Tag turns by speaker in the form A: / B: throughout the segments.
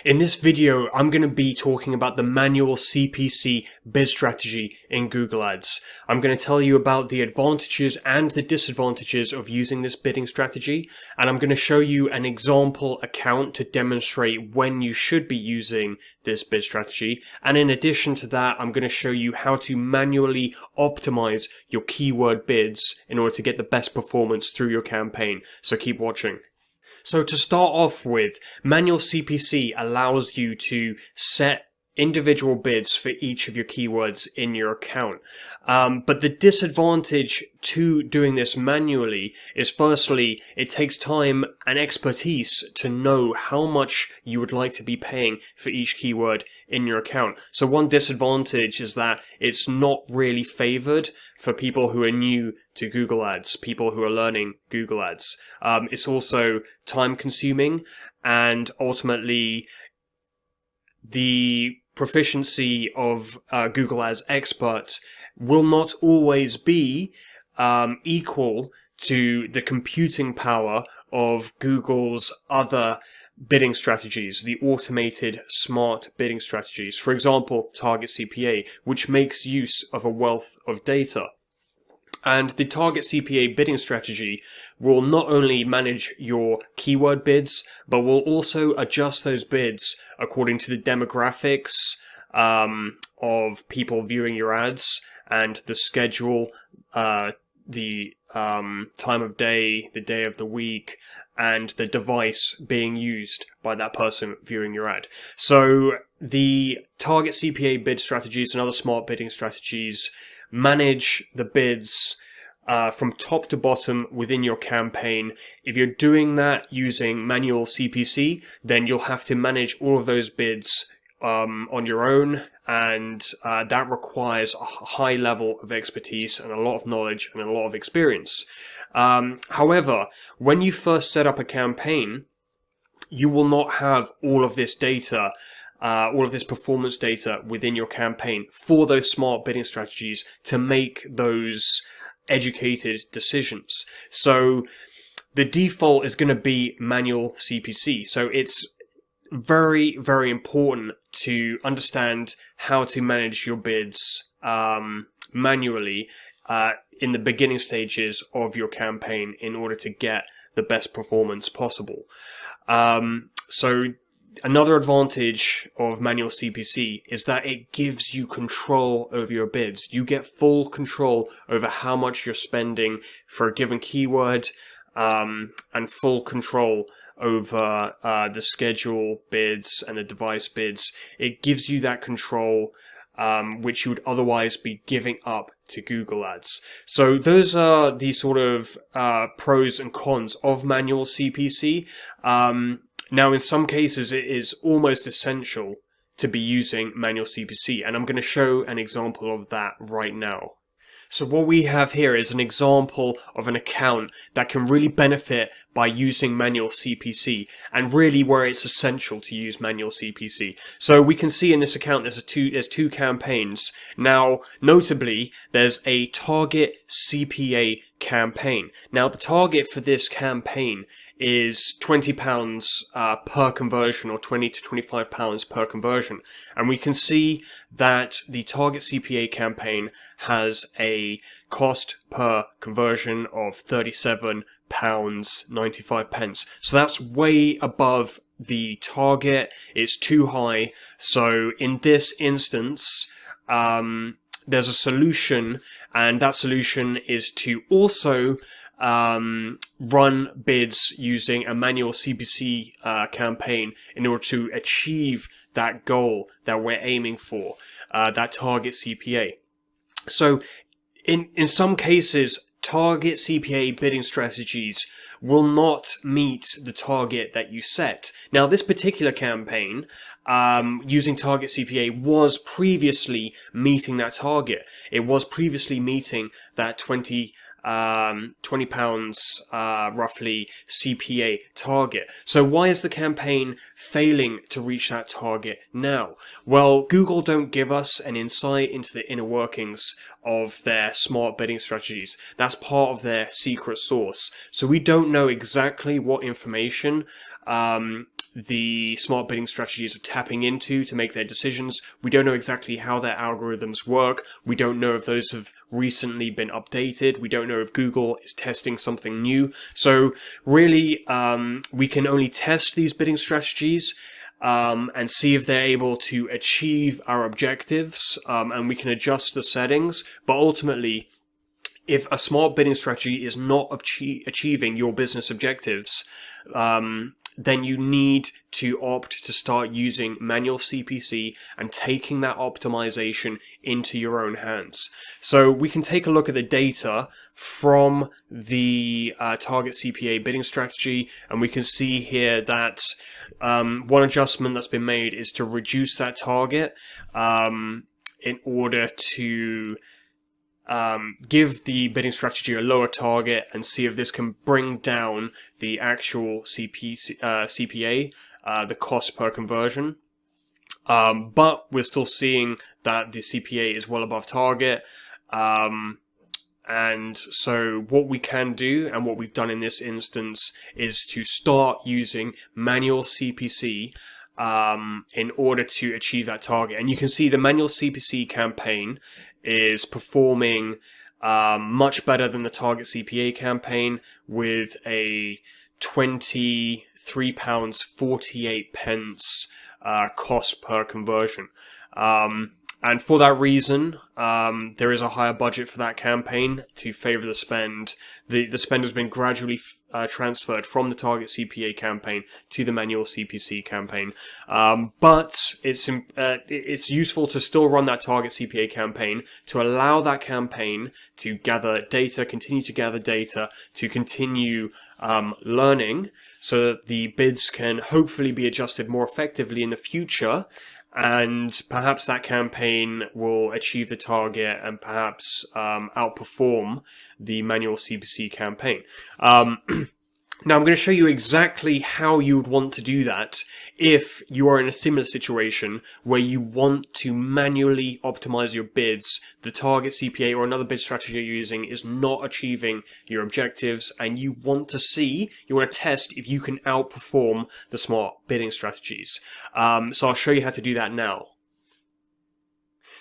A: In this video, I'm going to be talking about the Manual CPC bid strategy in Google Ads. I'm going to tell you about the advantages and the disadvantages of using this bidding strategy, and I'm going to show you an example account to demonstrate when you should be using this bid strategy. And in addition to that, I'm going to show you how to manually optimize your keyword bids in order to get the best performance through your campaign. So keep watching. So to start off with, Manual CPC allows you to set individual bids for each of your keywords in your account. But the disadvantage to doing this manually is, firstly, it takes time and expertise to know how much you would like to be paying for each keyword in your account. So one disadvantage is that it's not really favored for people who are new to Google Ads, people who are learning Google Ads. It's also time consuming, and ultimately the proficiency of Google Ads experts will not always be equal to the computing power of Google's other bidding strategies, the automated smart bidding strategies. For example, Target CPA, which makes use of a wealth of data. And the Target CPA bidding strategy will not only manage your keyword bids, but will also adjust those bids according to the demographics of people viewing your ads and the schedule, the time of day, the day of the week, and the device being used by that person viewing your ad. So the Target CPA bid strategies and other smart bidding strategies manage the bids from top to bottom within your campaign. If you're doing that using Manual CPC, then you'll have to manage all of those bids on your own, and that requires a high level of expertise and a lot of knowledge and a lot of experience. However, when you first set up a campaign, you will not have all of this data, all of this performance data within your campaign for those smart bidding strategies to make those educated decisions. So the default is going to be Manual CPC. So it's very, very important to understand how to manage your bids manually in the beginning stages of your campaign in order to get the best performance possible. So another advantage of Manual CPC is that it gives you control over your bids. You get full control over how much you're spending for a given keyword, and full control over the schedule bids and the device bids. It gives you that control which you would otherwise be giving up to Google Ads. So those are the sort of pros and cons of Manual CPC. Now, in some cases, it is almost essential to be using Manual CPC, and I'm going to show an example of that right now. So what we have here is an example of an account that can really benefit by using Manual CPC, and really where it's essential to use Manual CPC. So we can see in this account there's two campaigns. Now, notably, there's a Target CPA campaign. Now, the target for this campaign is £20 per conversion, or £20 to £25 per conversion. And we can see that the Target CPA campaign has a cost per conversion of £37.95. So that's way above the target. It's too high. So in this instance, there's a solution, and that solution is to also run bids using a Manual CPC campaign in order to achieve that goal that we're aiming for, that Target CPA. So in some cases, Target CPA bidding strategies will not meet the target that you set. Now, this particular campaign, using Target CPA, was previously meeting that target. It was previously meeting that £20 roughly CPA target. So why is the campaign failing to reach that target now? Well, Google don't give us an insight into the inner workings of their smart bidding strategies. That's part of their secret sauce. So we don't know exactly what information the smart bidding strategies are tapping into to make their decisions. We don't know exactly how their algorithms work. We don't know if those have recently been updated. We don't know if Google is testing something new. So really, we can only test these bidding strategies and see if they're able to achieve our objectives, and we can adjust the settings. But ultimately, if a smart bidding strategy is not achieving your business objectives, then you need to opt to start using Manual CPC and taking that optimization into your own hands. So we can take a look at the data from the Target CPA bidding strategy, and we can see here that one adjustment that's been made is to reduce that target in order to give the bidding strategy a lower target and see if this can bring down the actual CPA, the cost per conversion. But we're still seeing that the CPA is well above target. And so what we can do, and what we've done in this instance, is to start using Manual CPC in order to achieve that target. And you can see the Manual CPC campaign is performing much better than the Target CPA campaign, with a £23.48 cost per conversion. And for that reason, there is a higher budget for that campaign to favor the spend. The spend has been gradually transferred from the Target CPA campaign to the Manual CPC campaign. But it's useful to still run that Target CPA campaign to allow that campaign to gather data, continue to gather data, to continue learning, so that the bids can hopefully be adjusted more effectively in the future. And perhaps that campaign will achieve the target and perhaps outperform the Manual CPC campaign. Now I'm going to show you exactly how you would want to do that if you are in a similar situation where you want to manually optimize your bids. The Target CPA or another bid strategy you're using is not achieving your objectives, and you want to test if you can outperform the smart bidding strategies. So I'll show you how to do that now.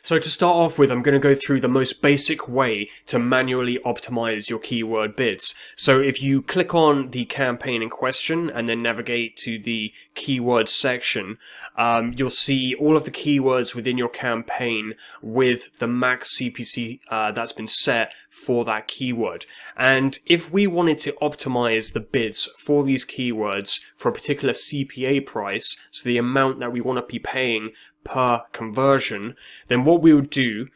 A: So to start off with, I'm going to go through the most basic way to manually optimize your keyword bids. So if you click on the campaign in question and then navigate to the keywords section, you'll see all of the keywords within your campaign with the Max CPC that's been set for that keyword. And if we wanted to optimize the bids for these keywords for a particular CPA price, so the amount that we want to be paying per conversion, then what we would do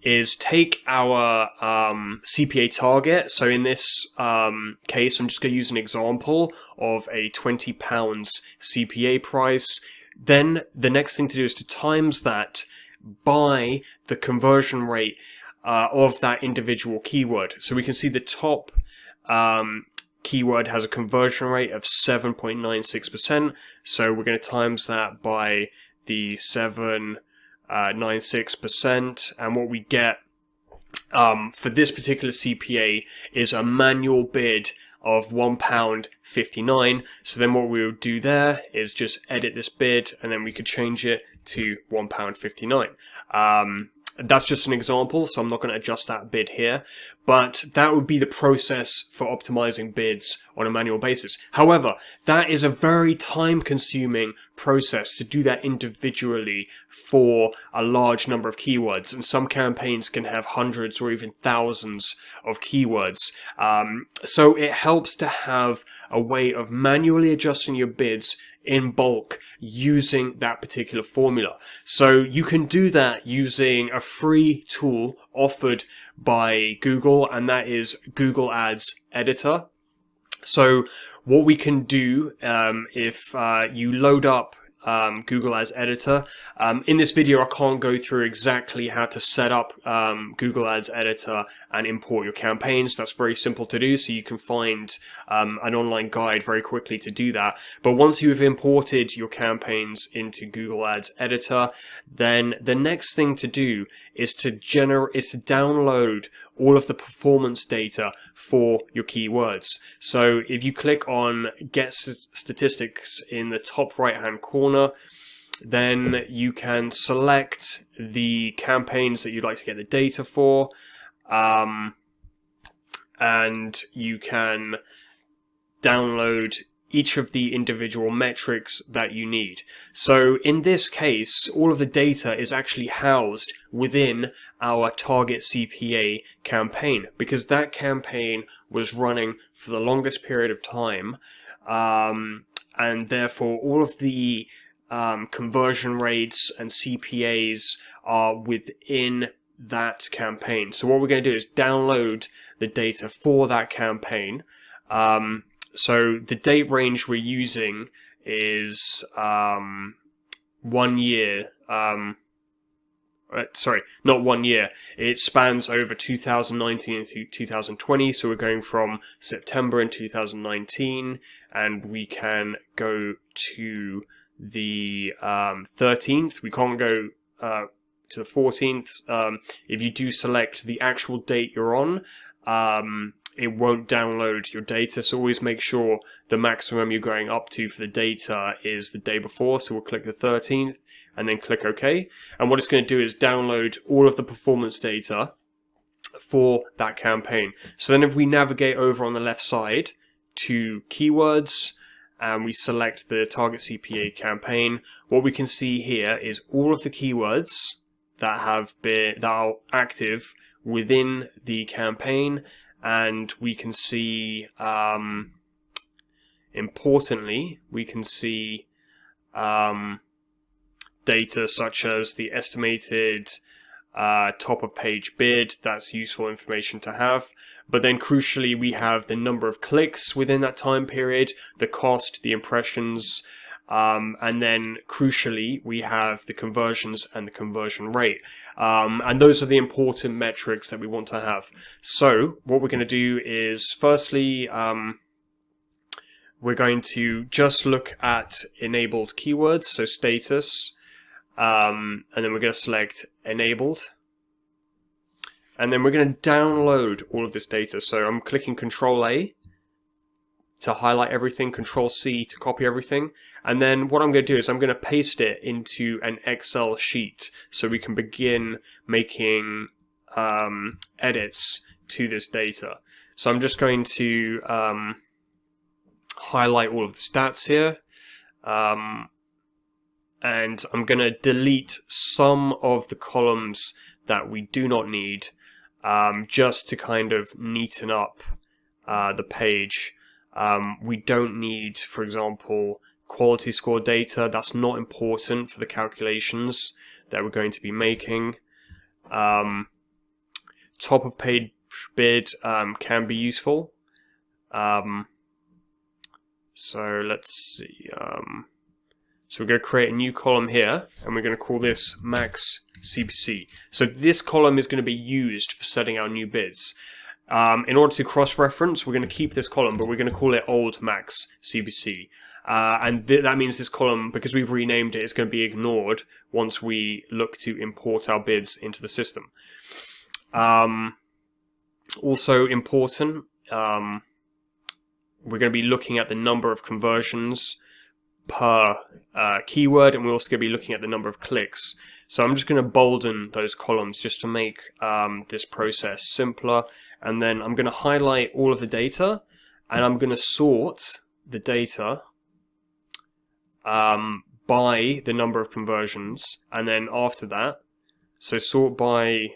A: is take our CPA target. So in this case, I'm just going to use an example of a £20 CPA price. Then the next thing to do is to times that by the conversion rate of that individual keyword. So we can see the top keyword has a conversion rate of 7.96%. So we're going to times that by the 7.96%, and what we get for this particular CPA is a manual bid of £1.59. So then what we would do there is just edit this bid, and then we could change it to £1.59. That's just an example, so I'm not going to adjust that bid here, but that would be the process for optimizing bids on a manual basis. However, that is a very time-consuming process to do that individually for a large number of keywords, and some campaigns can have hundreds or even thousands of keywords. So it helps to have a way of manually adjusting your bids in bulk using that particular formula. So you can do that using a free tool offered by Google, and that is Google Ads Editor. So what we can do if you load up Google Ads Editor. In this video, I can't go through exactly how to set up Google Ads Editor and import your campaigns. That's very simple to do, so you can find an online guide very quickly to do that. But once you've imported your campaigns into Google Ads Editor, then the next thing to do is to download all of the performance data for your keywords. So if you click on Get Statistics in the top right hand corner, then you can select the campaigns that you'd like to get the data for, and you can download each of the individual metrics that you need. So in this case, all of the data is actually housed within our Target CPA campaign, because that campaign was running for the longest period of time, and therefore all of the conversion rates and CPAs are within that campaign. So what we're going to do is download the data for that campaign. So the date range we're using is 1 year. Sorry, not 1 year. It spans over 2019 through 2020. So we're going from September in 2019, and we can go to the 13th. We can't go to the 14th. If you do select the actual date you're on, it won't download your data. So always make sure the maximum you're going up to for the data is the day before. So we'll click the 13th and then click OK. And what it's going to do is download all of the performance data for that campaign. So then if we navigate over on the left side to keywords, and we select the Target CPA campaign, what we can see here is all of the keywords that are active within the campaign, and we can see, importantly, we can see data such as the estimated top of page bid. That's useful information to have. But then crucially, we have the number of clicks within that time period, the cost, the impressions, and then crucially, we have the conversions and the conversion rate. And those are the important metrics that we want to have. So what we're going to do is, firstly, we're going to just look at enabled keywords, so status, and then we're going to select enabled. And then we're going to download all of this data. So I'm clicking Control A to highlight everything, Control C to copy everything. And then what I'm going to do is I'm going to paste it into an Excel sheet so we can begin making edits to this data. So I'm just going to highlight all of the stats here. And I'm going to delete some of the columns that we do not need, just to kind of neaten up the page. We don't need, for example, quality score data. That's not important for the calculations that we're going to be making. Top of page bid can be useful. So let's see. So we're going to create a new column here, and we're going to call this Max CPC. So this column is going to be used for setting our new bids. In order to cross-reference, we're going to keep this column, but we're going to call it Old Max CPC. And that means this column, because we've renamed it, is going to be ignored once we look to import our bids into the system. Also important, we're going to be looking at the number of conversions per keyword, and we're also going to be looking at the number of clicks. So I'm just going to bolden those columns just to make this process simpler, and then I'm going to highlight all of the data, and I'm going to sort the data by the number of conversions, and then after that, so sort by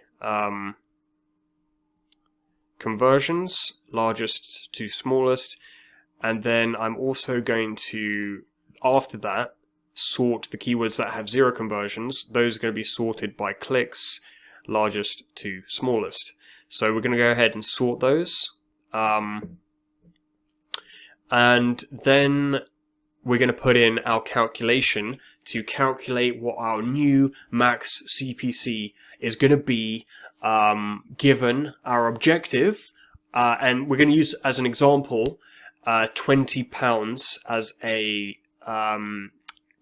A: conversions, largest to smallest, and then I'm also going to, after that, sort the keywords that have 0 conversions. Those are going to be sorted by clicks, largest to smallest. So we're going to go ahead and sort those. And then we're going to put in our calculation to calculate what our new Max CPC is going to be, given our objective. And we're going to use, as an example, £20 as a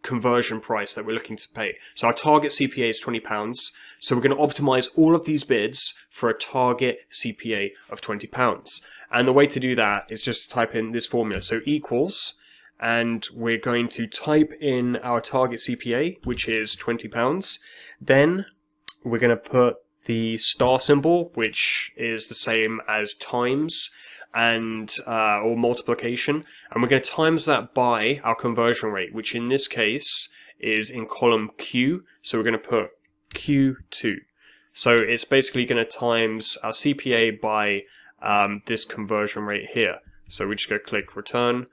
A: conversion price that we're looking to pay. So our target CPA is £20. So we're going to optimize all of these bids for a target CPA of £20. And the way to do that is just to type in this formula. So equals, and we're going to type in our target CPA, which is £20. Then we're going to put the star symbol, which is the same as times and or multiplication, and we're going to times that by our conversion rate, which in this case is in column Q. So we're going to put Q2. So it's basically going to times our CPA by this conversion rate here. So we just go click return.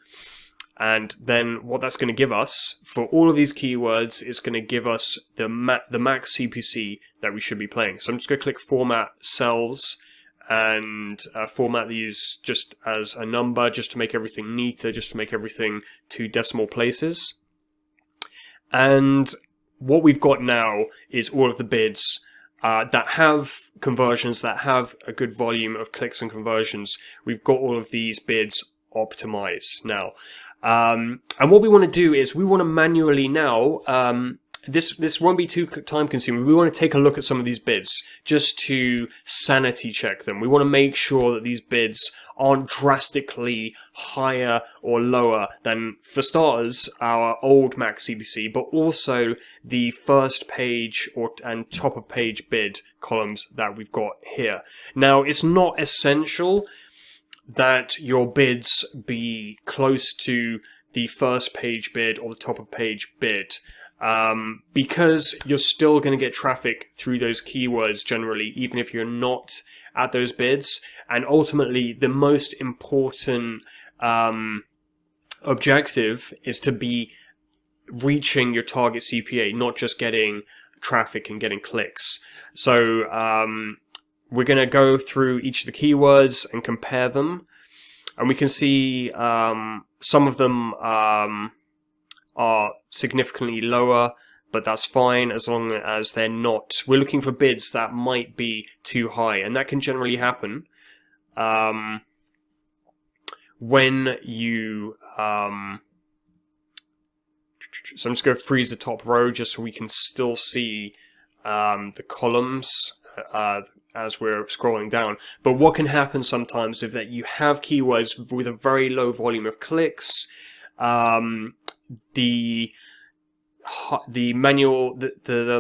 A: And then what that's going to give us for all of these keywords is going to give us the max CPC that we should be playing. So I'm just going to click format cells and format these just as a number, just to make everything neater, just to make everything to decimal places. And what we've got now is all of the bids that have conversions, that have a good volume of clicks and conversions. We've got all of these bids optimized now. And what we want to do is we want to manually now, this won't be too time consuming. We want to take a look at some of these bids just to sanity check them. We want to make sure that these bids aren't drastically higher or lower than, for starters, our old Max CPC, but also the first page and top of page bid columns that we've got here. Now, it's not essential that your bids be close to the first page bid or the top of page bid, because you're still going to get traffic through those keywords generally, even if you're not at those bids. And ultimately, the most important objective is to be reaching your target CPA, not just getting traffic and getting clicks. So we're going to go through each of the keywords and compare them. And we can see some of them are significantly lower, but that's fine as long as they're not. We're looking for bids that might be too high, and that can generally happen when you... So I'm just going to freeze the top row just so we can still see the columns as we're scrolling down. But what can happen sometimes is that you have keywords with a very low volume of clicks. The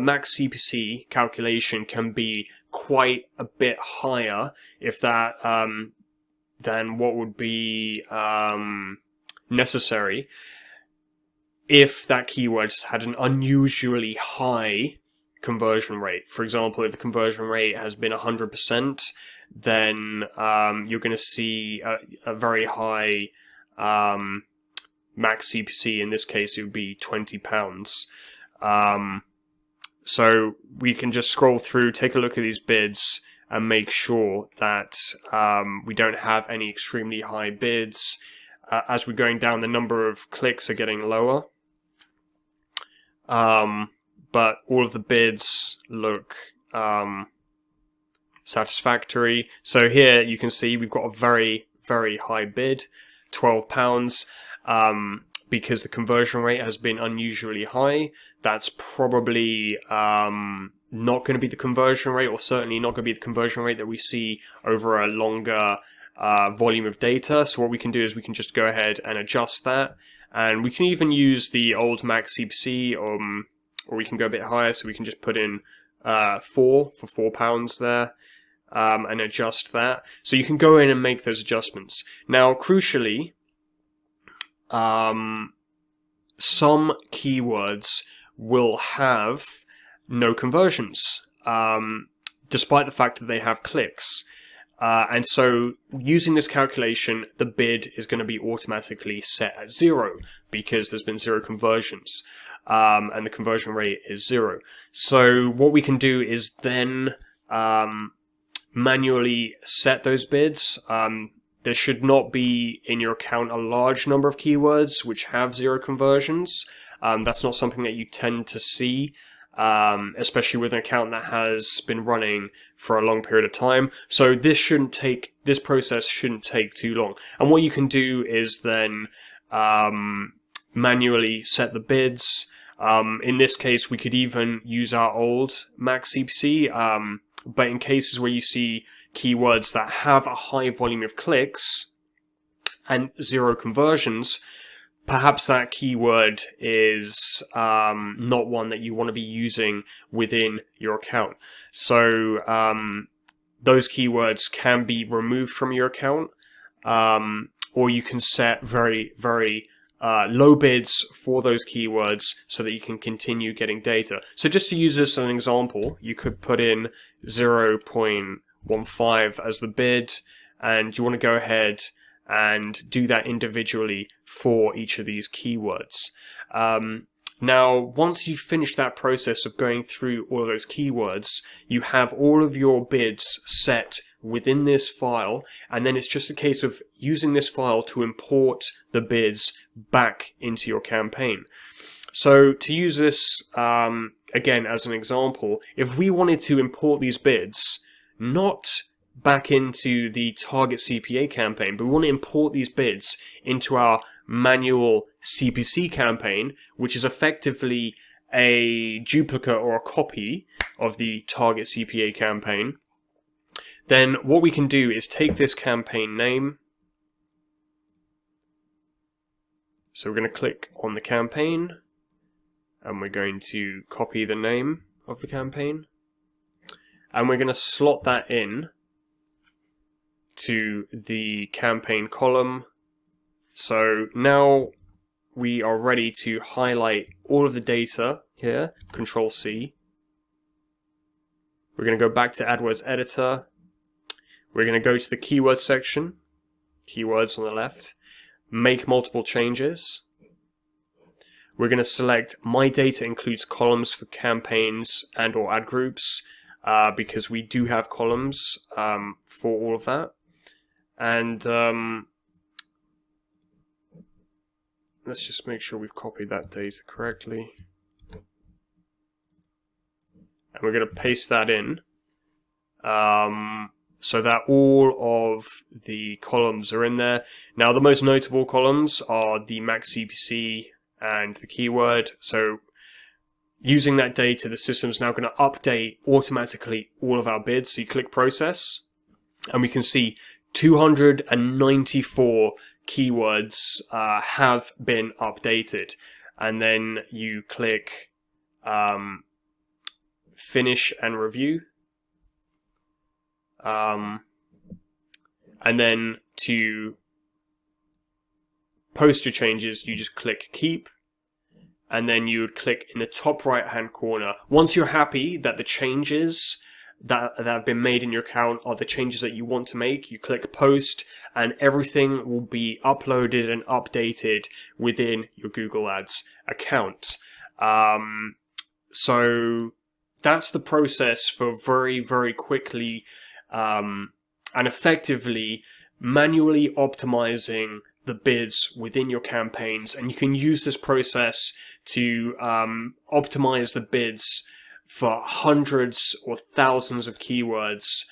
A: max CPC calculation can be quite a bit higher if that than what would be necessary if that keyword had an unusually high conversion rate. For example, if the conversion rate has been 100%, then you're going to see a very high max CPC. In this case, it would be £20. So we can just scroll through, take a look at these bids, and make sure that we don't have any extremely high bids. As we're going down, the number of clicks are getting lower. But all of the bids look satisfactory. So here you can see we've got a very, very high bid, £12. Because the conversion rate has been unusually high. That's probably not going to be the conversion rate, or certainly not going to be the conversion rate that we see over a longer volume of data. So what we can do is we can just go ahead and adjust that. And we can even use the old Max CPC, or we can go a bit higher, so we can just put in 4 for £4 there, and adjust that. So you can go in and make those adjustments. Now, crucially, some keywords will have no conversions, despite the fact that they have clicks. And so using this calculation, the bid is going to be automatically set at 0 because there's been 0 conversions, and the conversion rate is 0. So what we can do is then manually set those bids. There should not be in your account a large number of keywords which have 0 conversions. That's not something that you tend to see, especially with an account that has been running for a long period of time. So this process shouldn't take too long. And what you can do is then manually set the bids, In this case, we could even use our old Max CPC, but in cases where you see keywords that have a high volume of clicks and 0 conversions, perhaps that keyword is not one that you want to be using within your account. So those keywords can be removed from your account, or you can set very, very low bids for those keywords so that you can continue getting data. So just to use this as an example, you could put in 0.15 as the bid, and you want to go ahead and do that individually for each of these keywords. Now, once you've finished that process of going through all of those keywords, you have all of your bids set within this file, and then it's just a case of using this file to import the bids back into your campaign. So to use this, again, as an example, if we wanted to import these bids, not back into the Target CPA campaign, but we want to import these bids into our Manual CPC campaign, which is effectively a duplicate or a copy of the Target CPA campaign, then what we can do is take this campaign name. So we're going to click on the campaign, and we're going to copy the name of the campaign, and we're going to slot that in to the campaign column. So now we are ready to highlight all of the data here. Control C. We're going to go back to AdWords Editor. We're going to go to the keyword section, keywords on the left, make multiple changes. We're going to select My Data Includes Columns for campaigns and or ad groups, because we do have columns for all of that. And let's just make sure we've copied that data correctly. And we're going to paste that in so that all of the columns are in there. Now, the most notable columns are the Max CPC and the keyword. So using that data, the system's now going to update automatically all of our bids. So you click Process, and we can see 294 keywords have been updated. And then you click Finish and Review. And then to post your changes, you just click Keep. And then you would click in the top right hand corner. Once you're happy that the changes that have been made in your account are the changes that you want to make, you click Post, and everything will be uploaded and updated within your Google Ads account. So that's the process for very, very quickly and effectively manually optimizing the bids within your campaigns. And you can use this process to optimize the bids for hundreds or thousands of keywords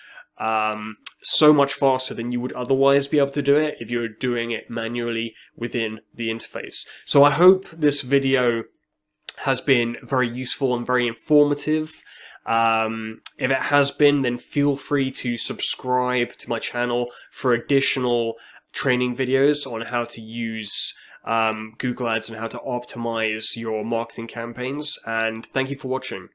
A: so much faster than you would otherwise be able to do it if you were doing it manually within the interface. So I hope this video has been very useful and very informative. If it has been, then feel free to subscribe to my channel for additional training videos on how to use Google Ads and how to optimize your marketing campaigns. And thank you for watching.